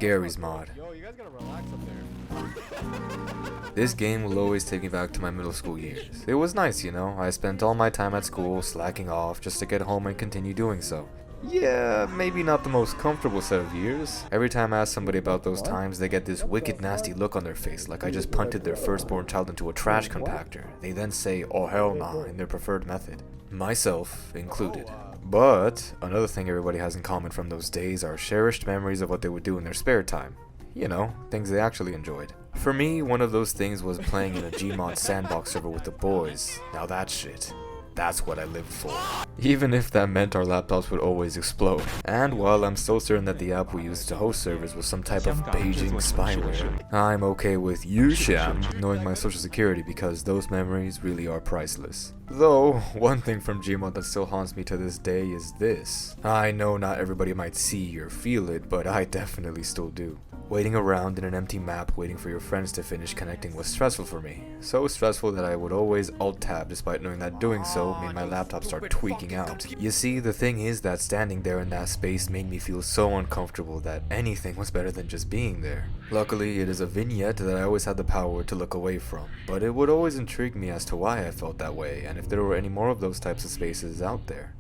Gary's mod. Yo, you guys gotta relax up there. This game will always take me back to my middle school years. It was nice, you know, I spent all my time at school slacking off just to get home and continue doing so. Yeah, maybe not the most comfortable set of years. Every time I ask somebody about those times, they get this wicked nasty look on their face, like I just punted their firstborn child into a trash compactor. They then say, "Oh hell nah," in their preferred method. Myself included. But another thing everybody has in common from those days are cherished memories of what they would do in their spare time. You know, things they actually enjoyed. For me, one of those things was playing in a Gmod sandbox server with the boys. Now that shit, that's what I lived for. Even if that meant our laptops would always explode. And while I'm so certain that the app we used to host servers was some type of Beijing spyware, I'm okay with Yusham knowing my social security because those memories really are priceless. Though, one thing from Gmod that still haunts me to this day is this. I know not everybody might see or feel it, but I definitely still do. Waiting around in an empty map waiting for your friends to finish connecting was stressful for me. So stressful that I would always alt-tab despite knowing that doing so made my laptop start tweaking out. You see, the thing is that standing there in that space made me feel so uncomfortable that anything was better than just being there. Luckily, it is a vignette that I always had the power to look away from, but it would always intrigue me as to why I felt that way and if there were any more of those types of spaces out there.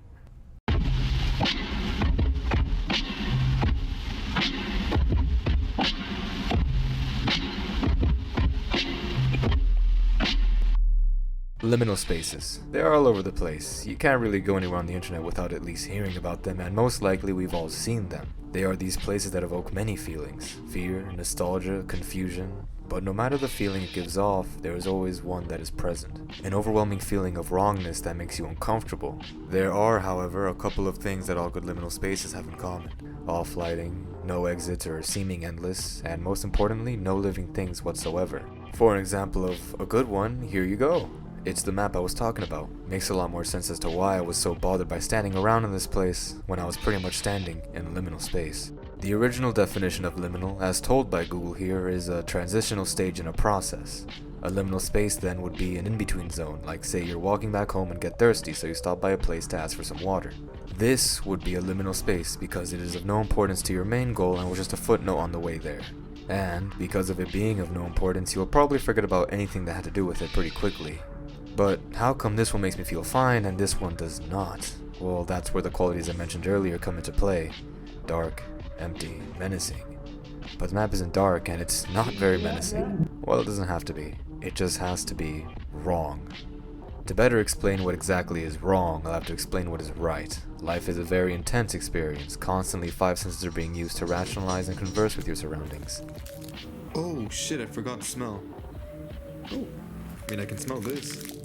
Liminal spaces. They're all over the place. You can't really go anywhere on the internet without at least hearing about them, and most likely we've all seen them. They are these places that evoke many feelings: fear, nostalgia, confusion. But no matter the feeling it gives off, there is always one that is present. An overwhelming feeling of wrongness that makes you uncomfortable. There are, however, a couple of things that all good liminal spaces have in common. Off lighting, no exits or seeming endless, and most importantly, no living things whatsoever. For an example of a good one, here you go. It's the map I was talking about. Makes a lot more sense as to why I was so bothered by standing around in this place when I was pretty much standing in a liminal space. The original definition of liminal, as told by Google here, is a transitional stage in a process. A liminal space then would be an in-between zone, like say you're walking back home and get thirsty, so you stop by a place to ask for some water. This would be a liminal space because it is of no importance to your main goal and was just a footnote on the way there. And because of it being of no importance, you'll probably forget about anything that had to do with it pretty quickly. But how come this one makes me feel fine and this one does not? Well, that's where the qualities I mentioned earlier come into play. Dark, empty, menacing. But the map isn't dark and it's not very menacing. Well, it doesn't have to be. It just has to be wrong. To better explain what exactly is wrong, I'll have to explain what is right. Life is a very intense experience. Constantly 5 senses are being used to rationalize and converse with your surroundings. Oh shit, I forgot to smell. Oh, I mean I can smell this.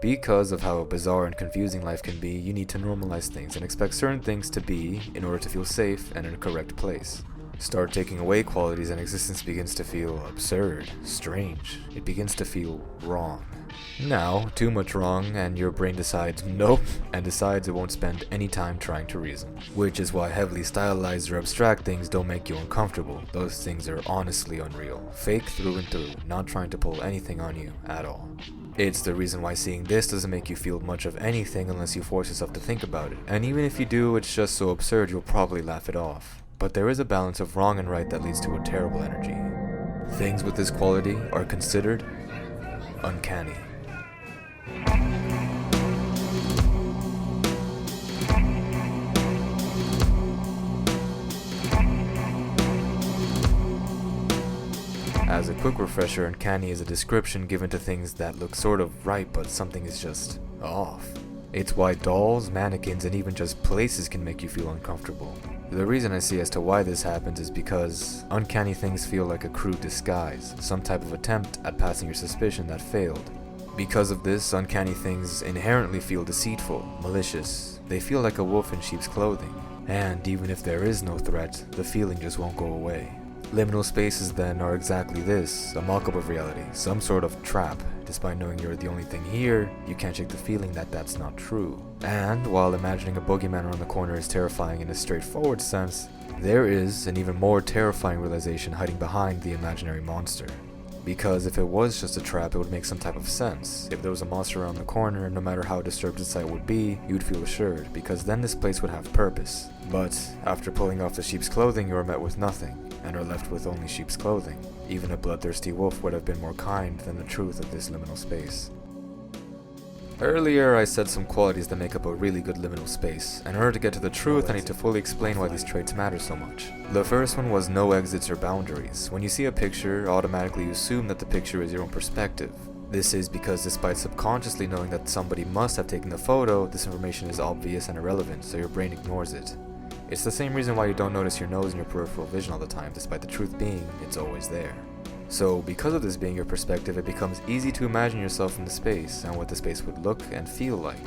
Because of how bizarre and confusing life can be, you need to normalize things and expect certain things to be in order to feel safe and in a correct place. Start taking away qualities and existence begins to feel absurd, strange. It begins to feel wrong. Now, too much wrong and your brain decides nope and decides it won't spend any time trying to reason. Which is why heavily stylized or abstract things don't make you uncomfortable. Those things are honestly unreal. Fake through and through, not trying to pull anything on you at all. It's the reason why seeing this doesn't make you feel much of anything unless you force yourself to think about it. And even if you do, it's just so absurd you'll probably laugh it off. But there is a balance of wrong and right that leads to a terrible energy. Things with this quality are considered uncanny. As a quick refresher, uncanny is a description given to things that look sort of right but something is just off. It's why dolls, mannequins, and even just places can make you feel uncomfortable. The reason I see as to why this happens is because uncanny things feel like a crude disguise, some type of attempt at passing your suspicion that failed. Because of this, uncanny things inherently feel deceitful, malicious. They feel like a wolf in sheep's clothing. And even if there is no threat, the feeling just won't go away. Liminal spaces then are exactly this, a mock-up of reality, some sort of trap. Despite knowing you're the only thing here, you can't shake the feeling that that's not true. And while imagining a boogeyman around the corner is terrifying in a straightforward sense, there is an even more terrifying realization hiding behind the imaginary monster. Because if it was just a trap, it would make some type of sense. If there was a monster around the corner, no matter how disturbed the sight would be, you'd feel assured, because then this place would have purpose. But after pulling off the sheep's clothing, you are met with nothing, and are left with only sheep's clothing. Even a bloodthirsty wolf would have been more kind than the truth of this liminal space. Earlier, I said some qualities that make up a really good liminal space, and in order to get to the truth, I need to fully explain why these traits matter so much. The first one was no exits or boundaries. When you see a picture, automatically you assume that the picture is your own perspective. This is because despite subconsciously knowing that somebody must have taken the photo, this information is obvious and irrelevant, so your brain ignores it. It's the same reason why you don't notice your nose in your peripheral vision all the time, despite the truth being, it's always there. So, because of this being your perspective, it becomes easy to imagine yourself in the space and what the space would look and feel like.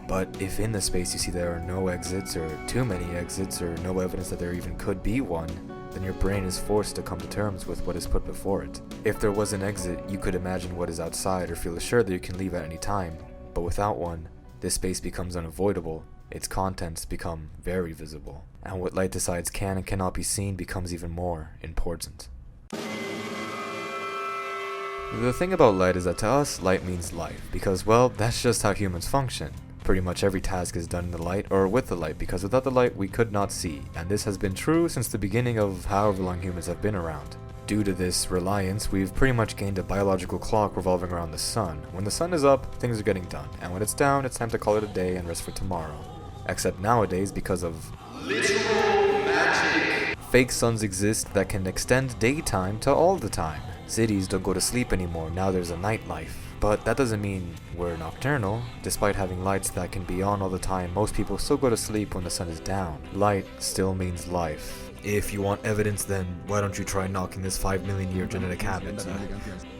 But if in the space you see there are no exits or too many exits or no evidence that there even could be one, then your brain is forced to come to terms with what is put before it. If there was an exit, you could imagine what is outside or feel assured that you can leave at any time, but without one, this space becomes unavoidable, its contents become very visible, and what light decides can and cannot be seen becomes even more important. The thing about light is that to us, light means life, because, well, that's just how humans function. Pretty much every task is done in the light or with the light, because without the light we could not see, and this has been true since the beginning of however long humans have been around. Due to this reliance, we've pretty much gained a biological clock revolving around the sun. When the sun is up, things are getting done, and when it's down, it's time to call it a day and rest for tomorrow. Except nowadays, because of literal magic, fake suns exist that can extend daytime to all the time. Cities don't go to sleep anymore, now there's a nightlife. But that doesn't mean we're nocturnal. Despite having lights that can be on all the time, most people still go to sleep when the sun is down. Light still means life. If you want evidence, then why don't you try knocking this 5 million year genetic habit?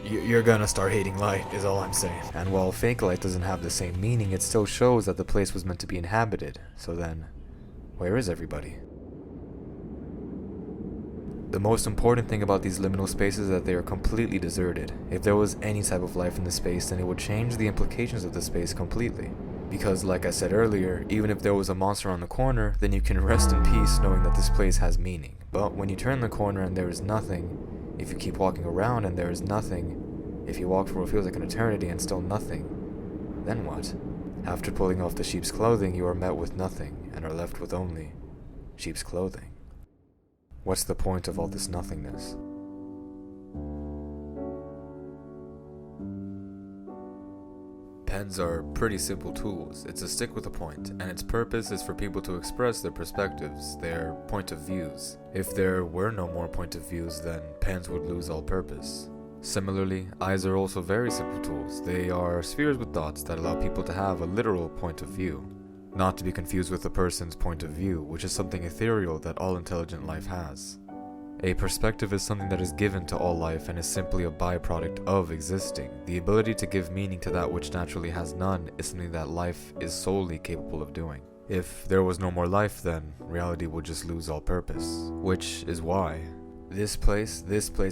You're gonna start hating light, is all I'm saying. And while fake light doesn't have the same meaning, it still shows that the place was meant to be inhabited. So then, where is everybody? The most important thing about these liminal spaces is that they are completely deserted. If there was any type of life in the space, then it would change the implications of the space completely. Because like I said earlier, even if there was a monster on the corner, then you can rest in peace knowing that this place has meaning. But when you turn the corner and there is nothing, if you keep walking around and there is nothing, if you walk for what feels like an eternity and still nothing, then what? After pulling off the sheep's clothing, you are met with nothing and are left with only sheep's clothing. What's the point of all this nothingness? Pens are pretty simple tools. It's a stick with a point, and its purpose is for people to express their perspectives, their point of views. If there were no more point of views, then pens would lose all purpose. Similarly, eyes are also very simple tools. They are spheres with dots that allow people to have a literal point of view. Not to be confused with a person's point of view, which is something ethereal that all intelligent life has. A perspective is something that is given to all life and is simply a byproduct of existing. The ability to give meaning to that which naturally has none is something that life is solely capable of doing. If there was no more life, then reality would just lose all purpose. Which is why this place,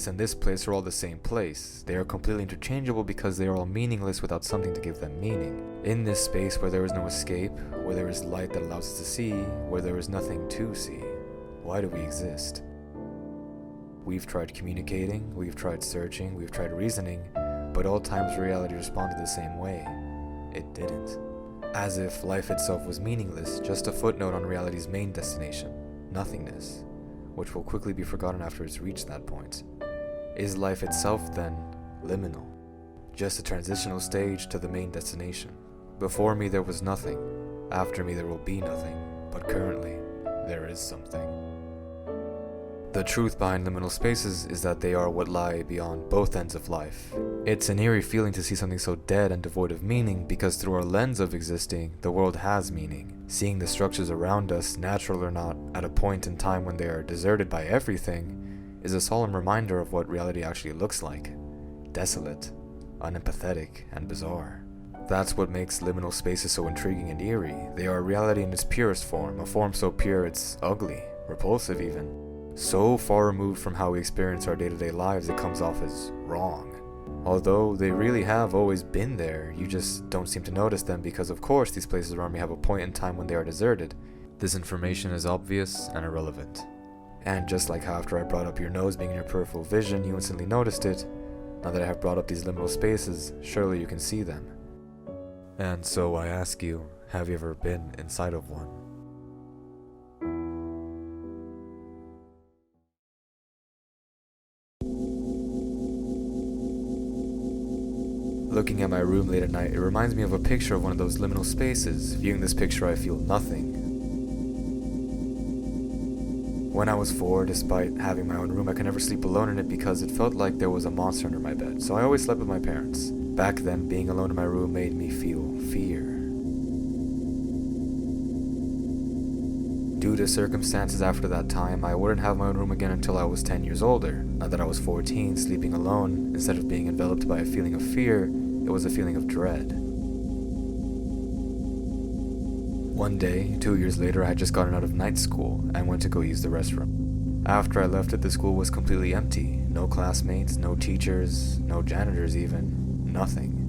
and this place are all the same place. They are completely interchangeable because they are all meaningless without something to give them meaning. In this space where there is no escape, where there is light that allows us to see, where there is nothing to see, why do we exist? We've tried communicating, we've tried searching, we've tried reasoning, but all times reality responded the same way. It didn't. As if life itself was meaningless, just a footnote on reality's main destination, nothingness, which will quickly be forgotten after it's reached that point. Is life itself, then, liminal? Just a transitional stage to the main destination. Before me there was nothing, after me there will be nothing, but currently, there is something. The truth behind liminal spaces is that they are what lie beyond both ends of life. It's an eerie feeling to see something so dead and devoid of meaning because through our lens of existing, the world has meaning. Seeing the structures around us, natural or not, at a point in time when they are deserted by everything, is a solemn reminder of what reality actually looks like. Desolate, unempathetic, and bizarre. That's what makes liminal spaces so intriguing and eerie. They are reality in its purest form, a form so pure it's ugly, repulsive even. So far removed from how we experience our day-to-day lives it comes off as wrong. Although they really have always been there, you just don't seem to notice them because of course these places around me have a point in time when they are deserted. This information is obvious and irrelevant. And just like how after I brought up your nose being in your peripheral vision, you instantly noticed it, now that I have brought up these liminal spaces, surely you can see them. And so I ask you, have you ever been inside of one? Looking at my room late at night, it reminds me of a picture of one of those liminal spaces. Viewing this picture, I feel nothing. When I was 4, despite having my own room, I could never sleep alone in it because it felt like there was a monster under my bed, so I always slept with my parents. Back then, being alone in my room made me feel fear. Due to circumstances after that time, I wouldn't have my own room again until I was 10 years older. Now that I was 14, sleeping alone, instead of being enveloped by a feeling of fear, it was a feeling of dread. One day, 2 years later, I had just gotten out of night school and went to go use the restroom. After I left it, the school was completely empty. No classmates, no teachers, no janitors even, nothing.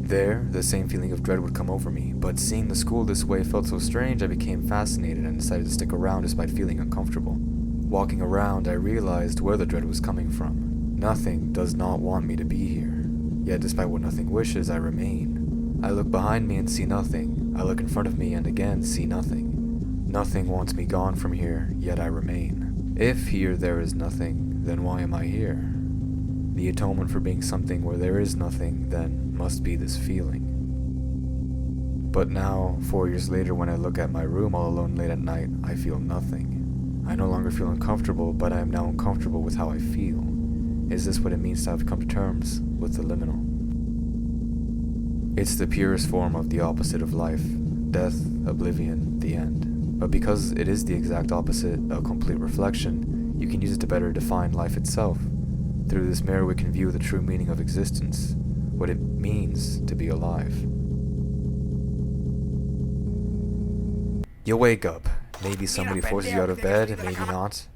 There, the same feeling of dread would come over me, but seeing the school this way felt so strange I became fascinated and decided to stick around despite feeling uncomfortable. Walking around, I realized where the dread was coming from. Nothing does not want me to be here. Yet despite what nothing wishes, I remain. I look behind me and see nothing. I look in front of me and again see nothing. Nothing wants me gone from here, yet I remain. If here there is nothing, then why am I here? The atonement for being something where there is nothing, then, must be this feeling. But now, 4 years later, when I look at my room all alone late at night, I feel nothing. I no longer feel uncomfortable, but I am now uncomfortable with how I feel. Is this what it means to have come to terms with the liminal? It's the purest form of the opposite of life, death, oblivion, the end. But because it is the exact opposite, a complete reflection, you can use it to better define life itself. Through this mirror we can view the true meaning of existence, what it means to be alive. You wake up. Maybe somebody forces you out of bed, maybe not.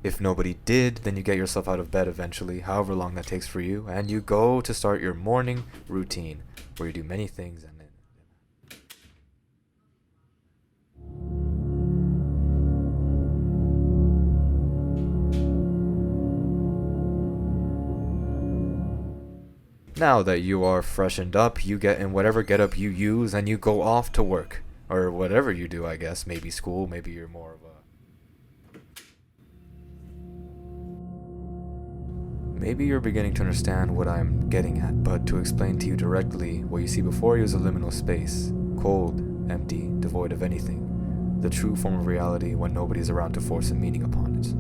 If nobody did, then you get yourself out of bed eventually, however long that takes for you, and you go to start your morning routine, where you do many things and Now that you are freshened up, you get in whatever getup you use and you go off to work. Or whatever you do, I guess. Maybe school, maybe you're more of a... Maybe you're beginning to understand what I'm getting at, but to explain to you directly, what you see before you is a liminal space. Cold, empty, devoid of anything. The true form of reality when nobody's around to force a meaning upon it.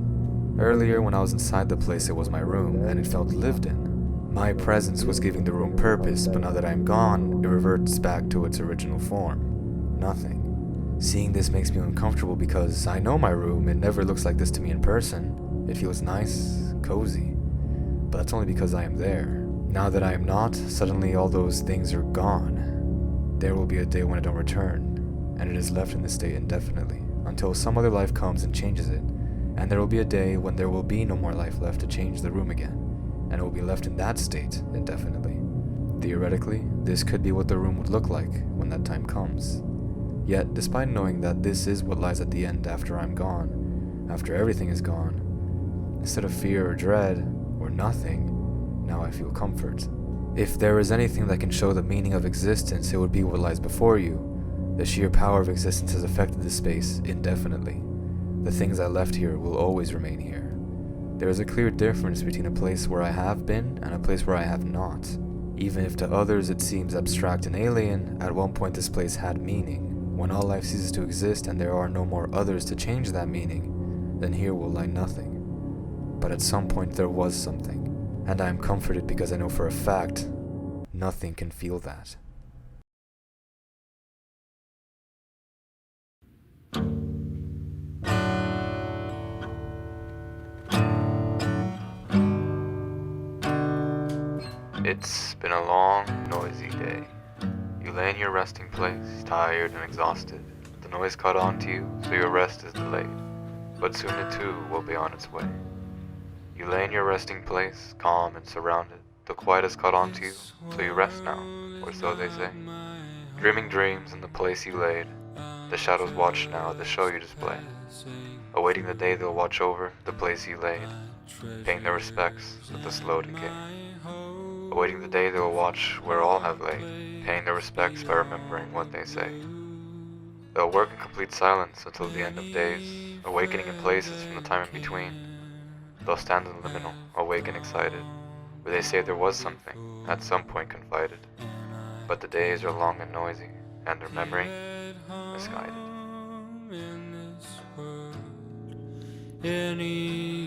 Earlier, when I was inside the place, it was my room, and it felt lived in. My presence was giving the room purpose, but now that I'm gone, it reverts back to its original form. Nothing. Seeing this makes me uncomfortable because I know my room, it never looks like this to me in person. It feels nice, cozy. But that's only because I am there. Now that I am not, suddenly all those things are gone. There will be a day when I don't return, and it is left in this state indefinitely, until some other life comes and changes it. And there will be a day when there will be no more life left to change the room again, and it will be left in that state indefinitely. Theoretically, this could be what the room would look like when that time comes. Yet, despite knowing that this is what lies at the end after I'm gone, after everything is gone, instead of fear or dread, or nothing, now I feel comfort. If there is anything that can show the meaning of existence, it would be what lies before you. The sheer power of existence has affected this space indefinitely. The things I left here will always remain here. There is a clear difference between a place where I have been and a place where I have not. Even if to others it seems abstract and alien, at one point this place had meaning. When all life ceases to exist and there are no more others to change that meaning, then here will lie nothing. But at some point there was something, and I am comforted because I know for a fact, nothing can feel that. It's been a long, noisy day. You lay in your resting place, tired and exhausted. The noise caught on to you, so your rest is delayed. But soon it too will be on its way. You lay in your resting place, calm and surrounded. The quiet has caught on to you, so you rest now, or so they say. Dreaming dreams in the place you laid. The shadows watch now the show you displayed. Awaiting the day they'll watch over the place you laid, paying their respects with a slow decay. Awaiting the day they will watch where all have laid, paying their respects by remembering what they say. They'll work in complete silence until the end of days, awakening in places from the time in between. They'll stand in the liminal, awake and excited, where they say there was something, at some point confided. But the days are long and noisy, and their memory misguided. Any